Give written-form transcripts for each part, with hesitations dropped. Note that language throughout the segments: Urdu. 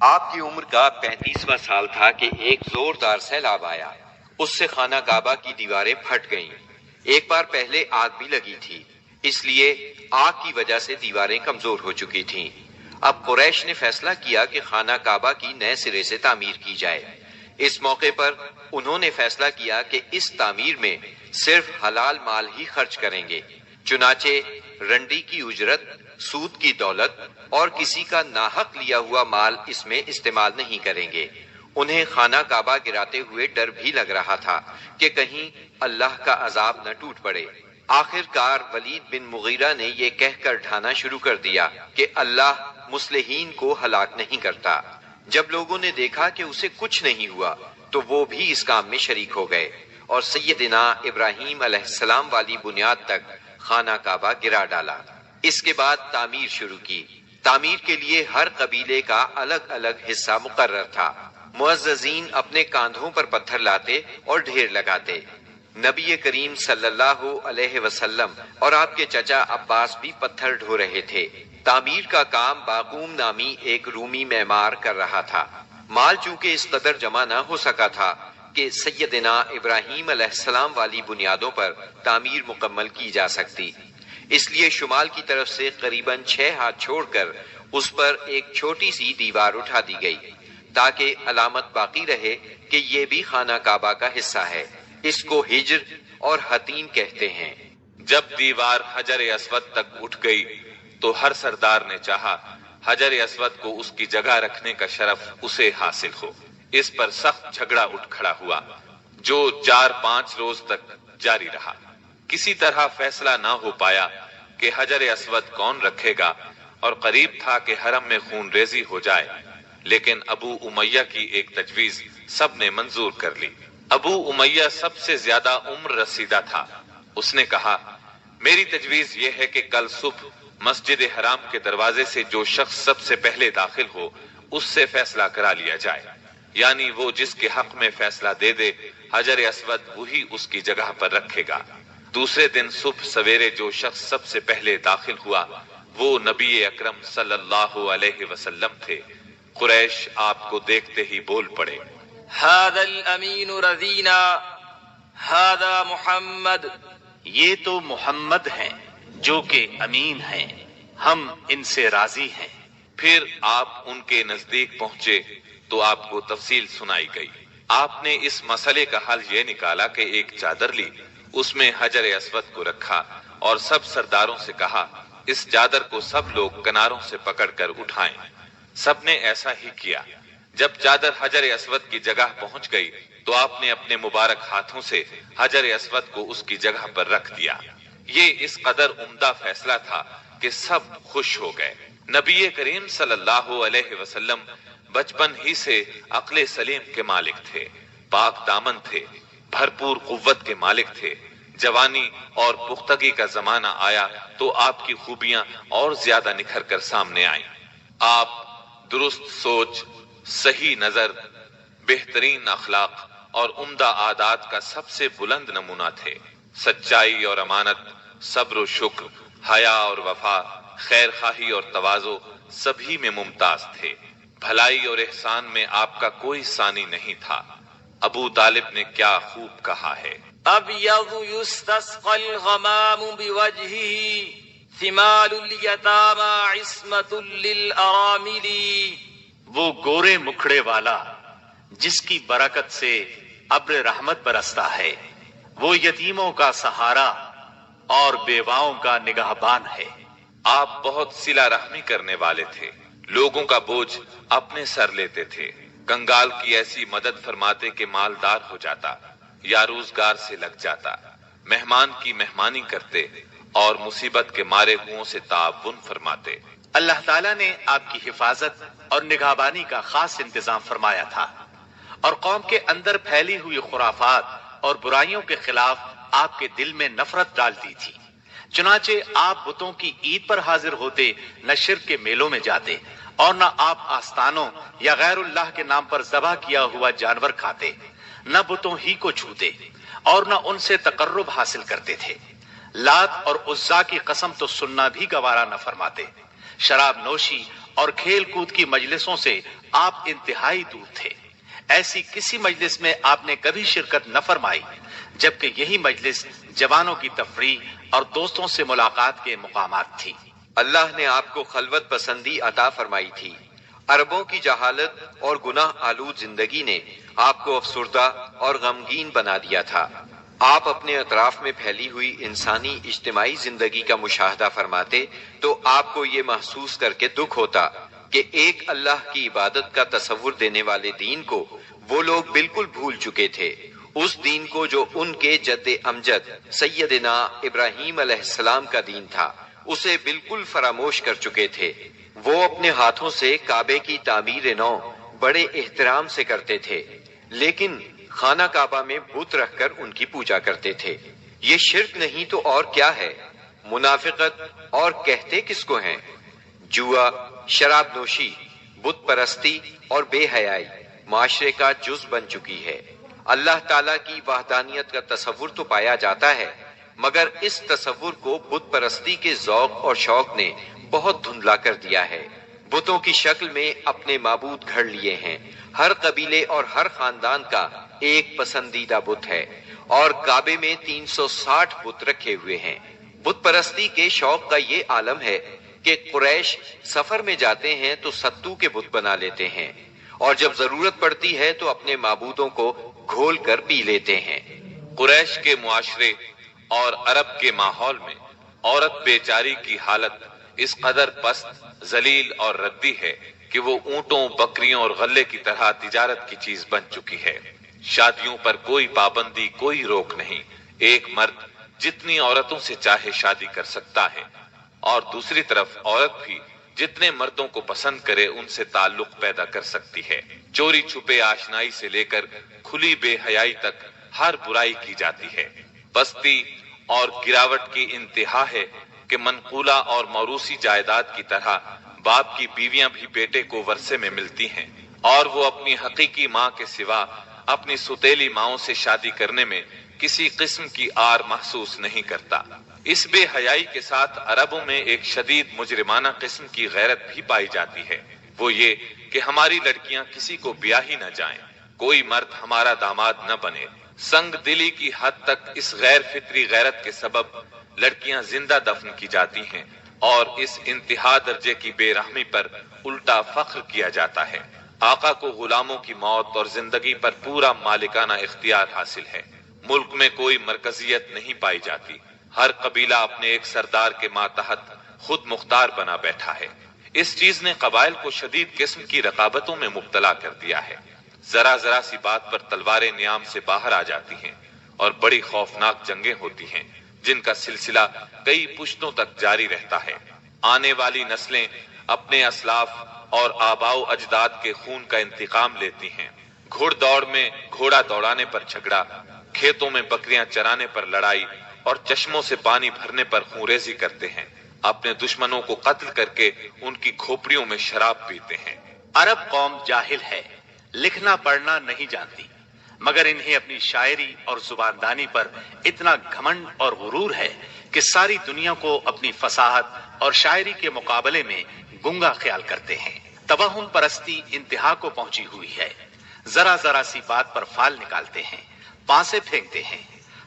آپ کی عمر کا 35واں سال تھا کہ ایک زوردار سیلاب آیا۔ اس سے خانہ کعبہ کی دیواریں پھٹ گئیں۔ ایک بار پہلے آگ بھی لگی تھی، اس لیے آگ کی وجہ سے دیواریں کمزور ہو چکی تھیں۔ اب قریش نے فیصلہ کیا کہ خانہ کعبہ کی نئے سرے سے تعمیر کی جائے۔ اس موقع پر انہوں نے فیصلہ کیا کہ اس تعمیر میں صرف حلال مال ہی خرچ کریں گے، چنانچہ رنڈی کی اجرت، سود کی دولت اور کسی کا ناحق لیا ہوا مال اس میں استعمال نہیں کریں گے۔ انہیں خانہ کعبہ گراتے ہوئے ڈر بھی لگ رہا تھا کہ کہیں اللہ کا عذاب نہ ٹوٹ پڑے۔ آخر کار ولید بن مغیرہ نے یہ کہہ کر ڈھانا شروع کر دیا کہ اللہ مصلحین کو ہلاک نہیں کرتا۔ جب لوگوں نے دیکھا کہ اسے کچھ نہیں ہوا تو وہ بھی اس کام میں شریک ہو گئے اور سیدنا ابراہیم علیہ السلام والی بنیاد تک خانہ کعبہ گرا ڈالا۔ اس کے بعد تعمیر شروع کی۔ تعمیر کے لیے ہر قبیلے کا الگ الگ حصہ مقرر تھا۔ معززین اپنے کاندھوں پر پتھر لاتے اور ڈھیر لگاتے۔ نبی کریم صلی اللہ علیہ وسلم اور آپ کے چچا عباس بھی پتھر ڈھو رہے تھے۔ تعمیر کا کام باقوم نامی ایک رومی معمار کر رہا تھا۔ مال چونکہ اس قدر جمع نہ ہو سکا تھا کہ سیدنا ابراہیم علیہ السلام والی بنیادوں پر تعمیر مکمل کی جا سکتی، اس لیے شمال کی طرف سے قریباً 6 ہاتھ چھوڑ کر اس پر ایک چھوٹی سی دیوار اٹھا دی گئی تاکہ علامت باقی رہے کہ یہ بھی خانہ کعبہ کا حصہ ہے۔ اس کو ہجر اور حتیم کہتے ہیں۔ جب دیوار حجر اسود تک اٹھ گئی تو ہر سردار نے چاہا حجر اسود کو اس کی جگہ رکھنے کا شرف اسے حاصل ہو۔ اس پر سخت جھگڑا اٹھ کھڑا ہوا جو 4-5 روز تک جاری رہا۔ کسی طرح فیصلہ نہ ہو پایا کہ حجر اسود کون رکھے گا، اور قریب تھا کہ حرم میں خون ریزی ہو جائے، لیکن ابو امیہ کی ایک تجویز سب نے منظور کر لی۔ ابو امیہ سب سے زیادہ عمر رسیدہ تھا۔ اس نے کہا، میری تجویز یہ ہے کہ کل صبح مسجد حرام کے دروازے سے جو شخص سب سے پہلے داخل ہو اس سے فیصلہ کرا لیا جائے، یعنی وہ جس کے حق میں فیصلہ دے دے حجر اسود وہی اس کی جگہ پر رکھے گا۔ دوسرے دن صبح سویرے جو شخص سب سے پہلے داخل ہوا وہ نبی اکرم صلی اللہ علیہ وسلم تھے۔ قریش آپ کو دیکھتے ہی بول پڑے، هذا الامین رضینا، هذا محمد، یہ تو محمد ہیں جو کہ امین ہیں، ہم ان سے راضی ہیں۔ پھر آپ ان کے نزدیک پہنچے تو آپ کو تفصیل سنائی گئی۔ آپ نے اس مسئلے کا حل یہ نکالا کہ ایک چادر لی، اس میں حجر اسود کو رکھا اور سب سرداروں سے کہا اس چادر کو سب لوگ کناروں سے پکڑ کر اٹھائیں۔ سب نے ایسا ہی کیا۔ جب چادر حجر اسود کی جگہ پہنچ گئی تو آپ نے اپنے مبارک ہاتھوں سے حجر اسود کو اس کی جگہ پر رکھ دیا۔ یہ اس قدر عمدہ فیصلہ تھا کہ سب خوش ہو گئے۔ نبی کریم صلی اللہ علیہ وسلم بچپن ہی سے عقل سلیم کے مالک تھے، پاک دامن تھے، بھرپور قوت کے مالک تھے۔ جوانی اور پختگی کا زمانہ آیا تو آپ کی خوبیاں اور زیادہ نکھر کر سامنے آئیں۔ آپ درست سوچ، صحیح نظر، بہترین اخلاق اور عمدہ عادات کا سب سے بلند نمونہ تھے۔ سچائی اور امانت، صبر و شکر، حیا اور وفا، خیر خواہی اور تواضع سبھی میں ممتاز تھے۔ بھلائی اور احسان میں آپ کا کوئی ثانی نہیں تھا۔ ابو طالب نے کیا خوب کہا ہے، ابیض یستسقى الغمام بوجهه ثمال الیتامى عصمۃ للارامل، وہ گورے مکھڑے والا جس کی برکت سے ابر رحمت برستا ہے، وہ یتیموں کا سہارا اور بیواؤں کا نگہبان ہے۔ آپ بہت صلہ رحمی کرنے والے تھے، لوگوں کا بوجھ اپنے سر لیتے تھے، کنگال کی ایسی مدد فرماتے کہ مالدار ہو جاتا یا روزگار سے لگ جاتا، مہمان کی مہمانی کرتے اور مصیبت کے مارے ہوں سے تعاون فرماتے۔ اللہ تعالیٰ نے آپ کی حفاظت اور نگہبانی کا خاص انتظام فرمایا تھا اور قوم کے اندر پھیلی ہوئی خرافات اور برائیوں کے خلاف آپ کے دل میں نفرت ڈال دی تھی۔ چنانچہ آپ بتوں کی عید پر حاضر ہوتے، نہ شرک کے میلوں میں جاتے اور نہ آپ آستانوں یا غیر اللہ کے نام پر ذبح کیا ہوا جانور کھاتے، نہ بتوں ہی کو چھوتے اور نہ ان سے تقرب حاصل کرتے تھے۔ لات اور عزا کی قسم تو سننا بھی گوارا نہ فرماتے۔ شراب نوشی اور کھیل کود کی مجلسوں سے آپ انتہائی دور تھے۔ ایسی کسی مجلس میں آپ نے کبھی شرکت نہ فرمائی، جبکہ یہی مجلس جوانوں کی تفریح اور دوستوں سے ملاقات کے مقامات تھی۔ اللہ نے آپ کو خلوت پسندی عطا فرمائی تھی۔ عربوں کی جہالت اور گناہ آلود زندگی نے آپ کو افسردہ اور غمگین بنا دیا تھا۔ آپ اپنے اطراف میں پھیلی ہوئی انسانی اجتماعی زندگی کا مشاہدہ فرماتے تو آپ کو یہ محسوس کر کے دکھ ہوتا کہ ایک اللہ کی عبادت کا تصور دینے والے دین کو وہ لوگ بالکل بھول چکے تھے، اس دین کو جو ان کے جد امجد سیدنا ابراہیم علیہ السلام کا دین تھا، اسے بالکل فراموش کر چکے تھے۔ وہ اپنے ہاتھوں سے کعبے کی تعمیر نو بڑے احترام سے کرتے تھے، لیکن خانہ کعبہ میں بت رکھ کر ان کی پوجا کرتے تھے۔ یہ شرک نہیں تو اور کیا ہے؟ منافقت اور کہتے کس کو ہیں؟ جوا، شراب نوشی، بت پرستی اور بے حیائی معاشرے کا جز بن چکی ہے۔ اللہ تعالیٰ کی وحدانیت کا تصور تو پایا جاتا ہے، مگر اس تصور کو بت پرستی کے ذوق اور شوق نے بہت دھندلا کر دیا ہے۔ بتوں کی شکل میں اپنے معبود گھڑ لیے ہیں۔ ہر قبیلے اور ہر خاندان کا ایک پسندیدہ بت ہے، اور کعبے میں 360 بت رکھے ہوئے ہیں۔ بت پرستی کے شوق کا یہ عالم ہے کہ قریش سفر میں جاتے ہیں تو ستو کے بت بنا لیتے ہیں، اور جب ضرورت پڑتی ہے تو اپنے معبودوں کو گھول کر پی لیتے ہیں۔ قریش کے معاشرے اور عرب کے ماحول میں عورت بیچاری کی حالت اس قدر پست، ذلیل اور ردی ہے کہ وہ اونٹوں، بکریوں اور غلے کی طرح تجارت کی چیز بن چکی ہے۔ شادیوں پر کوئی پابندی، کوئی روک نہیں۔ ایک مرد جتنی عورتوں سے چاہے شادی کر سکتا ہے، اور دوسری طرف عورت بھی جتنے مردوں کو پسند کرے ان سے تعلق پیدا کر سکتی ہے۔ چوری چھپے آشنائی سے لے کر کھلی بے حیائی تک ہر برائی کی جاتی ہے۔ پستی اور گراوٹ کی انتہا ہے کہ منقولہ اور موروثی جائیداد کی طرح باپ کی بیویاں بھی بیٹے کو ورثے میں ملتی ہیں، اور وہ اپنی حقیقی ماں کے سوا اپنی ستیلی ماؤں سے شادی کرنے میں کسی قسم کی آر محسوس نہیں کرتا۔ اس بے حیائی کے ساتھ عربوں میں ایک شدید مجرمانہ قسم کی غیرت بھی پائی جاتی ہے، وہ یہ کہ ہماری لڑکیاں کسی کو بیاہ ہی نہ جائیں، کوئی مرد ہمارا داماد نہ بنے۔ سنگ دلی کی حد تک اس غیر فطری غیرت کے سبب لڑکیاں زندہ دفن کی جاتی ہیں، اور اس انتہا درجے کی بے رحمی پر الٹا فخر کیا جاتا ہے۔ آقا کو غلاموں کی موت اور زندگی پر پورا مالکانہ اختیار حاصل ہے۔ ملک میں کوئی مرکزیت نہیں پائی جاتی، ہر قبیلہ اپنے ایک سردار کے ماتحت خود مختار بنا بیٹھا ہے۔ اس چیز نے قبائل کو شدید قسم کی رقابتوں میں مبتلا کر دیا ہے۔ ذرا ذرا سی بات پر تلواریں نیام سے باہر آ جاتی ہیں، اور بڑی خوفناک جنگیں ہوتی ہیں جن کا سلسلہ کئی پشتوں تک جاری رہتا ہے۔ آنے والی نسلیں اپنے اسلاف اور آباء و اجداد کے خون کا انتقام لیتی ہیں۔ گھوڑ دوڑ میں گھوڑا دوڑانے پر جھگڑا، کھیتوں میں بکریاں چرانے پر لڑائی، اور چشموں سے پانی بھرنے پر خونریزی کرتے ہیں۔ اپنے دشمنوں کو قتل کر کے ان کی کھوپڑیوں میں شراب پیتے ہیں۔ عرب قوم جاہل ہے، لکھنا پڑھنا نہیں جانتی، مگر انہیں اپنی شاعری اور زباندانی پر اتنا گھمنڈ اور غرور ہے کہ ساری دنیا کو اپنی فصاحت اور شاعری کے مقابلے میں گنگا خیال کرتے ہیں۔ توہم پرستی انتہا کو پہنچی ہوئی ہے۔ ذرا ذرا سی بات پر فال نکالتے ہیں، پانسے پھینکتے ہیں۔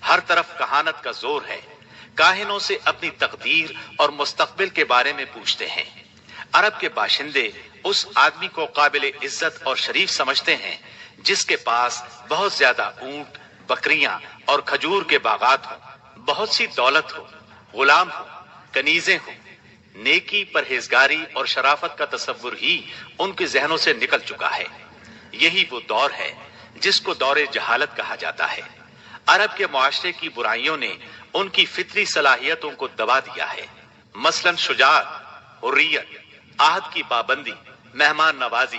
ہر طرف کہانت کا زور ہے۔ کاہنوں سے اپنی تقدیر اور مستقبل کے بارے میں پوچھتے ہیں۔ عرب کے باشندے اس آدمی کو قابل عزت اور شریف سمجھتے ہیں جس کے پاس بہت زیادہ اونٹ، بکریاں اور کھجور کے باغات ہوں، بہت سی دولت ہو، غلام ہو، کنیزیں ہوں۔ نیکی، پرہیزگاری اور شرافت کا تصور ہی ان کے ذہنوں سے نکل چکا ہے۔ یہی وہ دور ہے جس کو دور جہالت کہا جاتا ہے۔ عرب کے معاشرے کی برائیوں نے ان کی فطری صلاحیتوں کو دبا دیا ہے، مثلاً شجاعت، حریت، عہد کی پابندی، مہمان نوازی،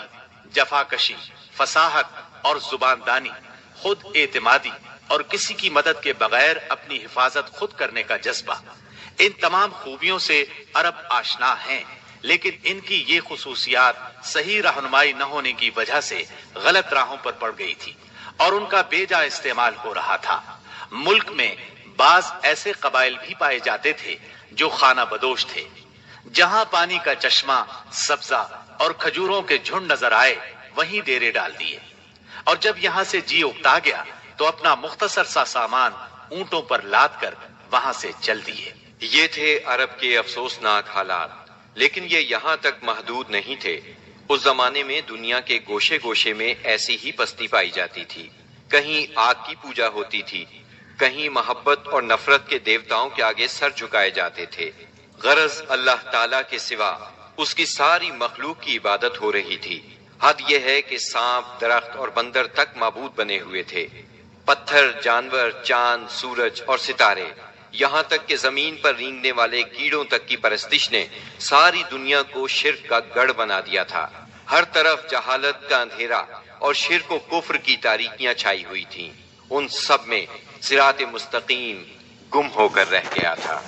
جفاکشی، فصاحت اور زباندانی، خود اعتمادی اور کسی کی مدد کے بغیر اپنی حفاظت خود کرنے کا جذبہ۔ ان تمام خوبیوں سے عرب آشنا ہیں، لیکن ان کی یہ خصوصیات صحیح رہنمائی نہ ہونے کی وجہ سے غلط راہوں پر پڑ گئی تھی اور ان کا بے جا استعمال ہو رہا تھا۔ ملک میں بعض ایسے قبائل بھی پائے جاتے تھے جو خانہ بدوش تھے، جہاں پانی کا چشمہ سبزہ اور کھجوروں کے جھنڈ نظر آئے وہیں ڈیرے ڈال دیے، اور جب یہاں سے جی اکتا گیا تو اپنا مختصر سا سامان اونٹوں پر لاد کر وہاں سے چل دیے۔ یہ تھے عرب کے افسوسناک حالات، لیکن یہ یہاں تک محدود نہیں تھے۔ اس زمانے میں دنیا کے گوشے گوشے میں ایسی ہی پستی پائی جاتی تھی۔ کہیں آگ کی پوجا ہوتی تھی، کہیں محبت اور نفرت کے دیوتاؤں کے آگے سر جھکائے جاتے تھے۔ غرض اللہ تعالیٰ کے سوا اس کی ساری مخلوق کی عبادت ہو رہی تھی۔ حد یہ ہے کہ سانپ، درخت اور بندر تک معبود بنے ہوئے تھے۔ پتھر، جانور، چاند، سورج اور ستارے، یہاں تک کہ زمین پر رینگنے والے کیڑوں تک کی پرستش نے ساری دنیا کو شرک کا گڑھ بنا دیا تھا۔ ہر طرف جہالت کا اندھیرا اور شرک و کفر کی تاریکیاں چھائی ہوئی تھیں۔ ان سب میں صراط مستقیم گم ہو کر رہ گیا تھا۔